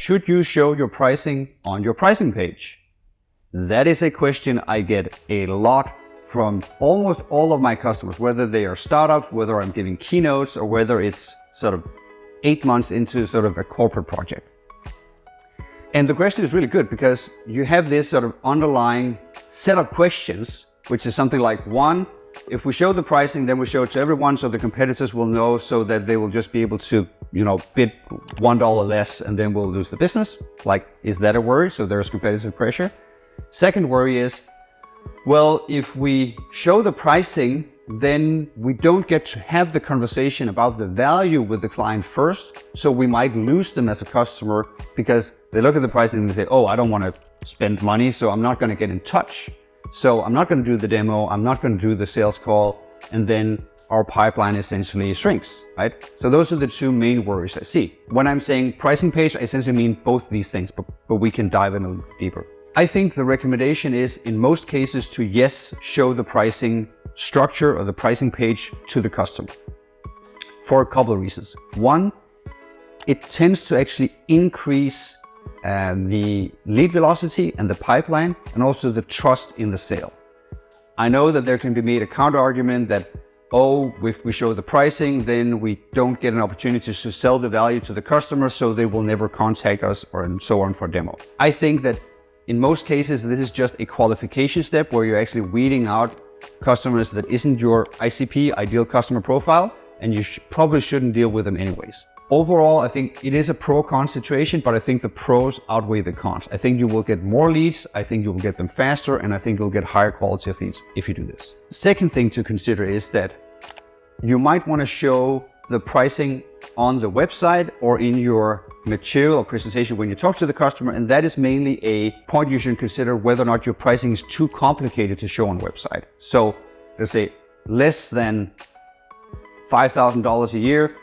should you show your pricing on your pricing page? That is a question I get a lot from almost all of my customers, whether they are startups, whether I'm giving keynotes, or whether it's sort of 8 months into sort of a corporate project. And the question is really good because you have this sort of underlying set of questions, which is something like, one, if we show the pricing, then we show it to everyone so the competitors will know, so that they will just be able to, bid $1 less and then we'll lose the business. Like, is that a worry? So there's competitive pressure. Second worry is, well, if we show the pricing, then we don't get to have the conversation about the value with the client first. So we might lose them as a customer because they look at the pricing and they say, oh, I don't want to spend money, so I'm not going to get in touch. So I'm not going to do the demo, I'm not going to do the sales call, and then our pipeline essentially shrinks, right? So those are the two main worries I see. When I'm saying pricing page, I essentially mean both these things, but we can dive in a little deeper. I think the recommendation is, in most cases, to yes, show the pricing structure or the pricing page to the customer for a couple of reasons. One, it tends to actually increase the lead velocity and the pipeline, and also the trust in the sale. I know that there can be made a counter argument that, oh, if we show the pricing, then we don't get an opportunity to sell the value to the customer, so they will never contact us, or and so on, for demo. I think that in most cases, this is just a qualification step where you're actually weeding out customers that isn't your ICP, ideal customer profile, and you probably shouldn't deal with them anyways. Overall, I think it is a pro-con situation, but I think the pros outweigh the cons. I think you will get more leads, I think you will get them faster, and I think you'll get higher quality of leads if you do this. Second thing to consider is that you might want to show the pricing on the website or in your material or presentation when you talk to the customer, and that is mainly a point you should consider whether or not your pricing is too complicated to show on the website. So let's say less than $5,000 a year.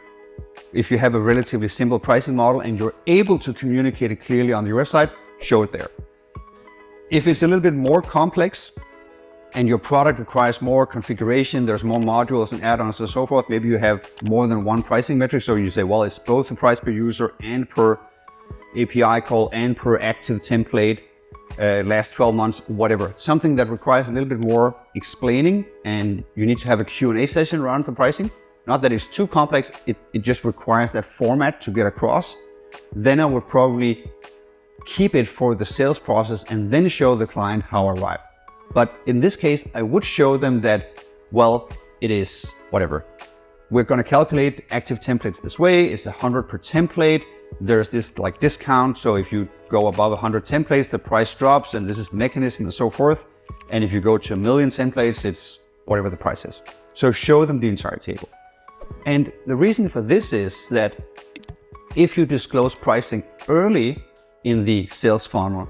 If you have a relatively simple pricing model and you're able to communicate it clearly on your website, show it there. If it's a little bit more complex and your product requires more configuration, there's more modules and add-ons and so forth, maybe you have more than one pricing metric. So you say, well, it's both the price per user and per API call and per active template, last 12 months, whatever. Something that requires a little bit more explaining, and you need to have a Q&A session around the pricing. Not that it's too complex, it just requires that format to get across. Then I would probably keep it for the sales process and then show the client how I arrive. But in this case, I would show them that, well, it is whatever. We're going to calculate active templates this way. It's 100 per template. There's this like discount. So if you go above 100 templates, the price drops, and this is the mechanism and so forth. And if you go to 1 million templates, it's whatever the price is. So show them the entire table. And the reason for this is that if you disclose pricing early in the sales funnel,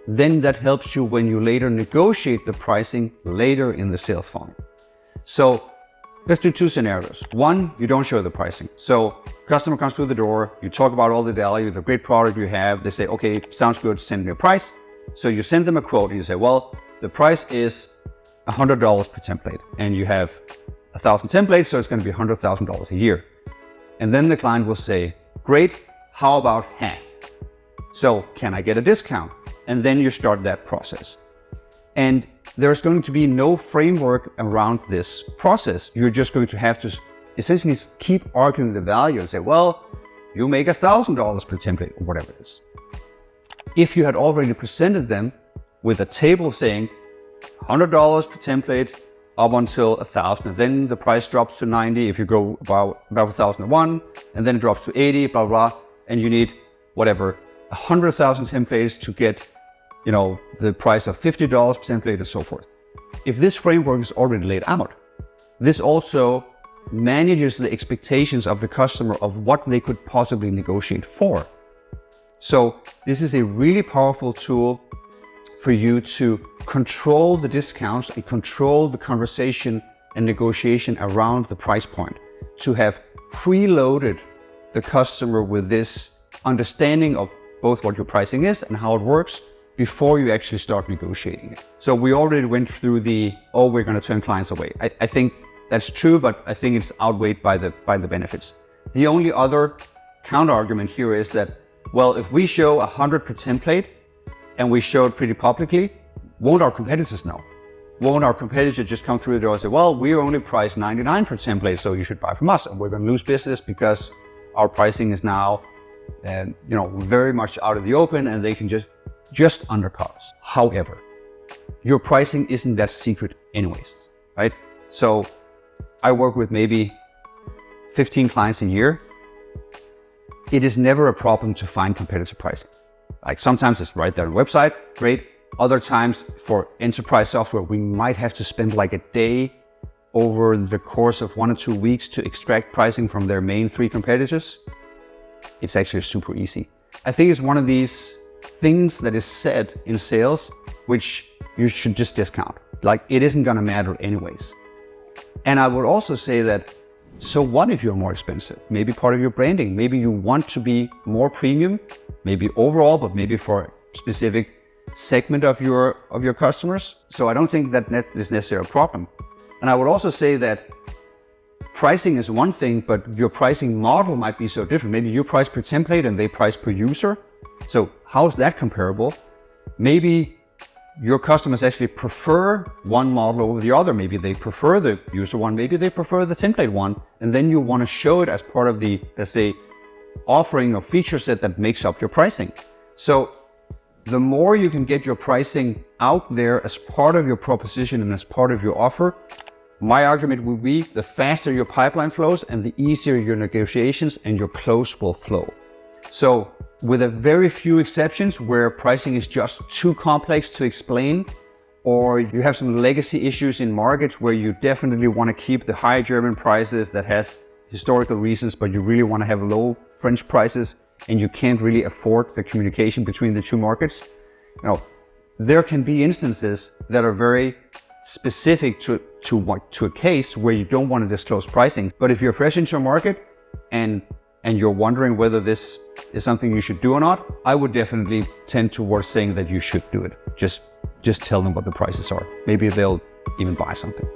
then that helps you when you later negotiate the pricing later in the sales funnel. So let's do two scenarios. One, you don't show the pricing. So customer comes through the door, you talk about all the value, the great product you have. They say, okay, sounds good, send me a price. So you send them a quote and you say, well, the price is $100 per template, and you have 1,000 templates, so it's going to be $100,000 a year. And then the client will say, great, how about half? So can I get a discount? And then you start that process. And there's going to be no framework around this process. You're just going to have to essentially keep arguing the value and say, well, you make $1,000 per template, or whatever it is. If you had already presented them with a table saying $100 per template, up until 1,000, and then the price drops to 90 if you go above 1,001, and then it drops to 80, blah, blah, and you need whatever, 100,000 templates to get, the price of $50 per template and so forth. If this framework is already laid out, this also manages the expectations of the customer of what they could possibly negotiate for. So this is a really powerful tool for you to control the discounts and control the conversation and negotiation around the price point, to have preloaded the customer with this understanding of both what your pricing is and how it works before you actually start negotiating it. So we already went through we're going to turn clients away. I think that's true, but I think it's outweighed by the benefits. The only other counter argument here is that Well, if we show 100 per template and we show it pretty publicly, won't our competitors know? Won't our competitor just come through the door and say, well, we only price 99 per template, so you should buy from us, and we're going to lose business because our pricing is now, very much out of the open, and they can just undercut us. However, your pricing isn't that secret anyways, right? So I work with maybe 15 clients a year. It is never a problem to find competitive pricing. Like sometimes it's right there on the website, great. Other times for enterprise software, we might have to spend like a day over the course of 1 or 2 weeks to extract pricing from their main 3 competitors. It's actually super easy. I think it's one of these things that is said in sales, which you should just discount. Like it isn't gonna matter anyways. And I would also say that, so what if you're more expensive? Maybe part of your branding, maybe you want to be more premium, maybe overall, but maybe for a specific segment of your customers. So I don't think that is necessarily a problem. And I would also say that pricing is one thing, but your pricing model might be so different. Maybe you price per template and they price per user. So how is that comparable? Maybe your customers actually prefer one model over the other. Maybe they prefer the user one, maybe they prefer the template one. And then you want to show it as part of the, let's say, offering or feature set that makes up your pricing. So the more you can get your pricing out there as part of your proposition and as part of your offer, my argument would be the faster your pipeline flows and the easier your negotiations and your close will flow. So with a very few exceptions where pricing is just too complex to explain, or you have some legacy issues in markets where you definitely want to keep the high German prices that has historical reasons, but you really want to have low French prices and you can't really afford the communication between the 2 markets, there can be instances that are very specific to a case where you don't want to disclose pricing. But if you're fresh into a market and you're wondering whether this is something you should do or not, I would definitely tend towards saying that you should do it. Just tell them what the prices are. Maybe they'll even buy something.